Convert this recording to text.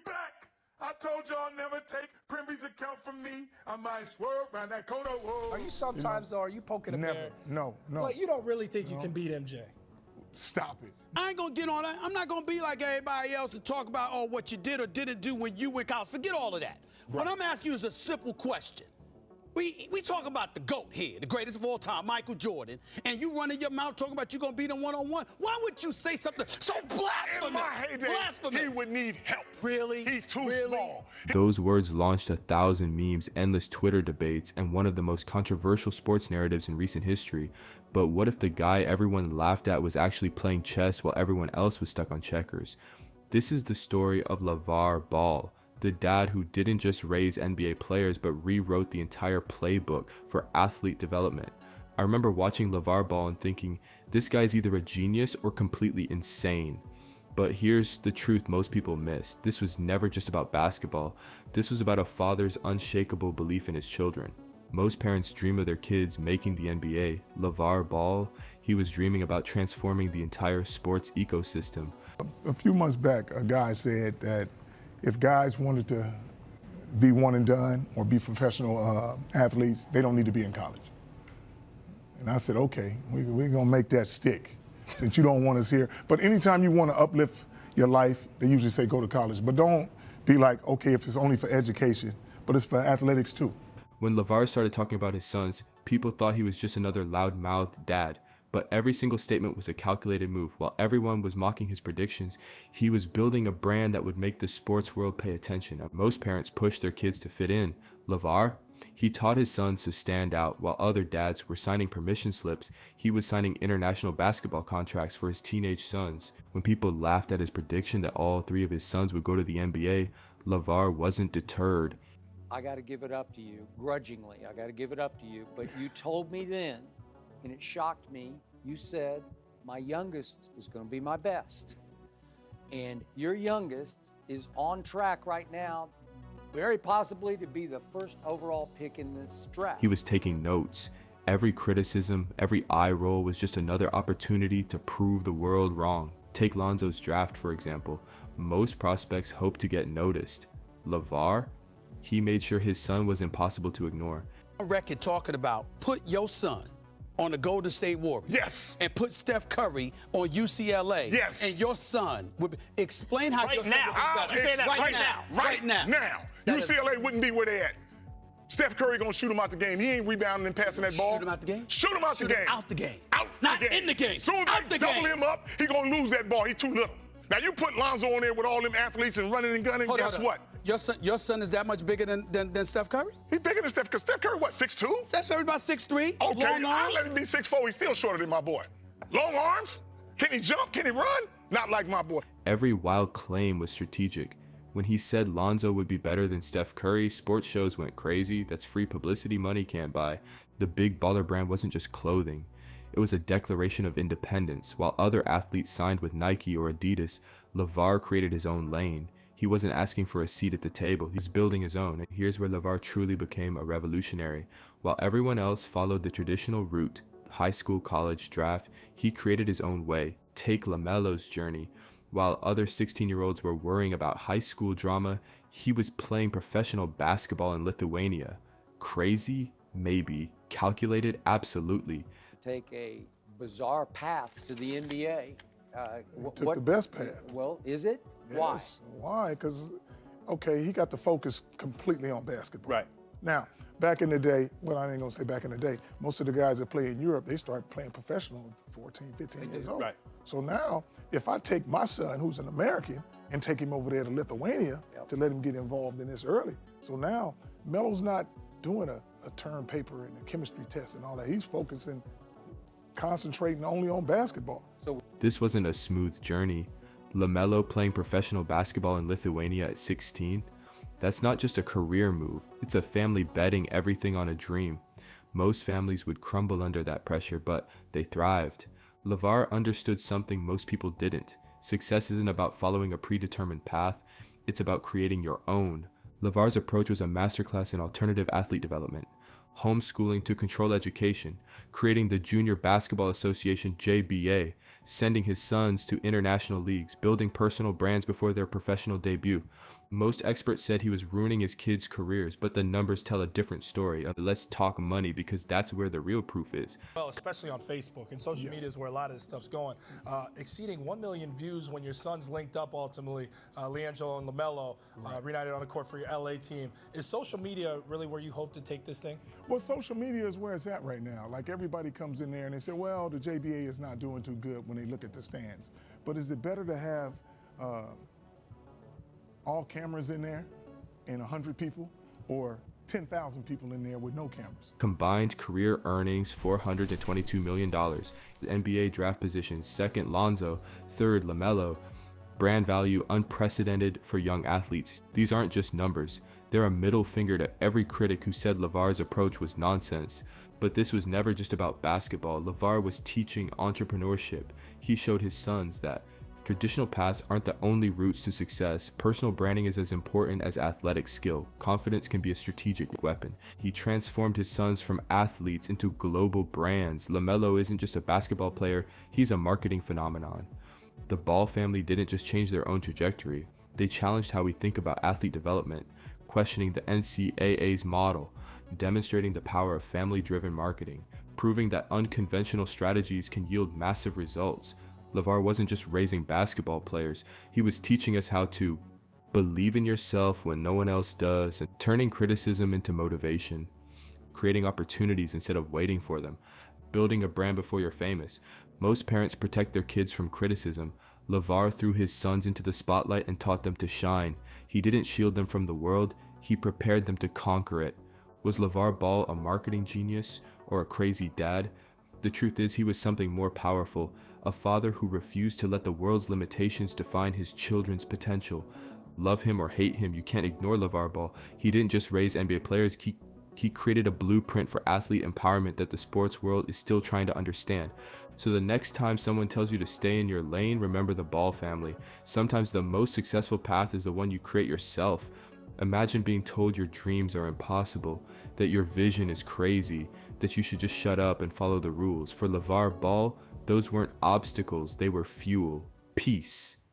back. I told y'all never take Primby's account from me. I might swerve around that corner. Whoa. Are you sometimes, though, are you poking a bear? No. Like, you don't really think you can beat MJ? Stop it. I ain't gonna get on that. I'm not gonna be like everybody else and talk about, oh, what you did or didn't do when you went college. Forget all of that. What I'm asking you is a simple question. We talk about the GOAT here, the greatest of all time, Michael Jordan, and you running your mouth talking about you gonna beat him one-on-one. Why would you say something so blasphemous? In my heyday, blasphemous. he would need help. Really? He's too small. Those words launched 1,000 memes, endless Twitter debates, and one of the most controversial sports narratives in recent history. But what if the guy everyone laughed at was actually playing chess while everyone else was stuck on checkers? This is the story of LaVar Ball, the dad who didn't just raise NBA players but rewrote the entire playbook for athlete development. I remember watching LaVar Ball and thinking, this guy's either a genius or completely insane. But here's the truth most people miss. This was never just about basketball. This was about a father's unshakable belief in his children. Most parents dream of their kids making the NBA. LaVar Ball, he was dreaming about transforming the entire sports ecosystem. A few months back, a guy said that if guys wanted to be one and done or be professional athletes, they don't need to be in college. And I said, okay, we're gonna make that stick since you don't want us here. But anytime you want to uplift your life, they usually say go to college. But don't be like, okay, if it's only for education, but it's for athletics too. When LaVar started talking about his sons, people thought he was just another loud-mouthed dad. But every single statement was a calculated move. While everyone was mocking his predictions, he was building a brand that would make the sports world pay attention. Most parents push their kids to fit in. LaVar, he taught his sons to stand out. While other dads were signing permission slips, he was signing international basketball contracts for his teenage sons. When people laughed at his prediction that all three of his sons would go to the NBA, LaVar wasn't deterred. I got to give it up to you, grudgingly. I got to give it up to you. But you told me then, and it shocked me, you said, my youngest is going to be my best. And your youngest is on track right now, very possibly to be the first overall pick in this draft. He was taking notes. Every criticism, every eye roll was just another opportunity to prove the world wrong. Take Lonzo's draft, for example. Most prospects hope to get noticed. LaVar, he made sure his son was impossible to ignore. A record talking about put your son on the Golden State Warriors. Yes. And put Steph Curry on UCLA. Yes. And your son would be, explain how Right your son now. would be better. You're saying that right now. Right now. Now. That UCLA wouldn't be where they at. Steph Curry gonna shoot him out the game. He ain't rebounding and passing that ball. Shoot him out the game? Shoot him out the game. Out the game. Out Not the game. in the game. Soon as Out they the double game. him up, he gonna lose that ball. He too little. Now you put Lonzo on there with all them athletes and running and gunning. Guess what? Your son is that much bigger than Steph Curry? He's bigger than Steph. Cause Steph Curry, what, 6'2"? Steph Curry about 6'3". Okay, Long I'll arms. let him be 6'4". He's still shorter than my boy. Long arms? Can he jump? Can he run? Not like my boy. Every wild claim was strategic. When he said Lonzo would be better than Steph Curry, sports shows went crazy. That's free publicity money can't buy. The big baller brand wasn't just clothing. It was a declaration of independence. While other athletes signed with Nike or Adidas, LaVar created his own lane. He wasn't asking for a seat at the table, he was building his own. And here's where LaVar truly became a revolutionary. While everyone else followed the traditional route, high school, college, draft, he created his own way. Take LaMelo's journey. While other 16-year-olds were worrying about high school drama, he was playing professional basketball in Lithuania. Crazy? Maybe. Calculated? Absolutely. Take a bizarre path to the NBA. Took the best path. Well, is it? Yes. Why? Because, okay, he got the focus completely on basketball. Right. Now, back in the day, well, I ain't gonna say back in the day, most of the guys that play in Europe, they start playing professional at 14, 15 years old. Right. So now, if I take my son, who's an American, and take him over there to Lithuania to let him get involved in this early. So now, Melo's not doing a term paper and a chemistry test and all that. He's focusing, concentrating only on basketball. This wasn't a smooth journey. LaMelo playing professional basketball in Lithuania at 16? That's not just a career move, it's a family betting everything on a dream. Most families would crumble under that pressure, but they thrived. LaVar understood something most people didn't. Success isn't about following a predetermined path, it's about creating your own. LaVar's approach was a masterclass in alternative athlete development. homeschooling to control education, creating the Junior Basketball Association JBA, sending his sons to international leagues, building personal brands before their professional debut. Most experts said he was ruining his kids' careers, but the numbers tell a different story. Let's talk money, because that's where the real proof is. Well, especially on Facebook and social media is where a lot of this stuff's going. Exceeding 1 million views when your sons linked up ultimately, LiAngelo and LaMelo, reunited on the court for your LA team. Is social media really where you hope to take this thing? Well, social media is where it's at right now. Like, everybody comes in there and they say, well, the JBA is not doing too good when they look at the stands. But is it better to have all cameras in there and 100 people, or 10,000 people in there with no cameras? Combined career earnings, $422 million. NBA draft position, second Lonzo, third LaMelo. Brand value unprecedented for young athletes. These aren't just numbers. They're a middle finger to every critic who said LaVar's approach was nonsense. But this was never just about basketball. LaVar was teaching entrepreneurship. He showed his sons that traditional paths aren't the only routes to success. Personal branding is as important as athletic skill. Confidence can be a strategic weapon. He transformed his sons from athletes into global brands. LaMelo isn't just a basketball player, he's a marketing phenomenon. The Ball family didn't just change their own trajectory, they challenged how we think about athlete development, questioning the NCAA's model, demonstrating the power of family-driven marketing, proving that unconventional strategies can yield massive results. LaVar wasn't just raising basketball players, he was teaching us how to believe in yourself when no one else does, and turning criticism into motivation, creating opportunities instead of waiting for them, building a brand before you're famous. Most parents protect their kids from criticism. LaVar threw his sons into the spotlight and taught them to shine. He didn't shield them from the world, he prepared them to conquer it. Was LaVar Ball a marketing genius or a crazy dad? The truth is, he was something more powerful, a father who refused to let the world's limitations define his children's potential. Love him or hate him, you can't ignore LaVar Ball. He didn't just raise NBA players, he created a blueprint for athlete empowerment that the sports world is still trying to understand. So the next time someone tells you to stay in your lane, remember the Ball family. Sometimes the most successful path is the one you create yourself. Imagine being told your dreams are impossible, that your vision is crazy, that you should just shut up and follow the rules. For LaVar Ball, those weren't obstacles, they were fuel. Peace.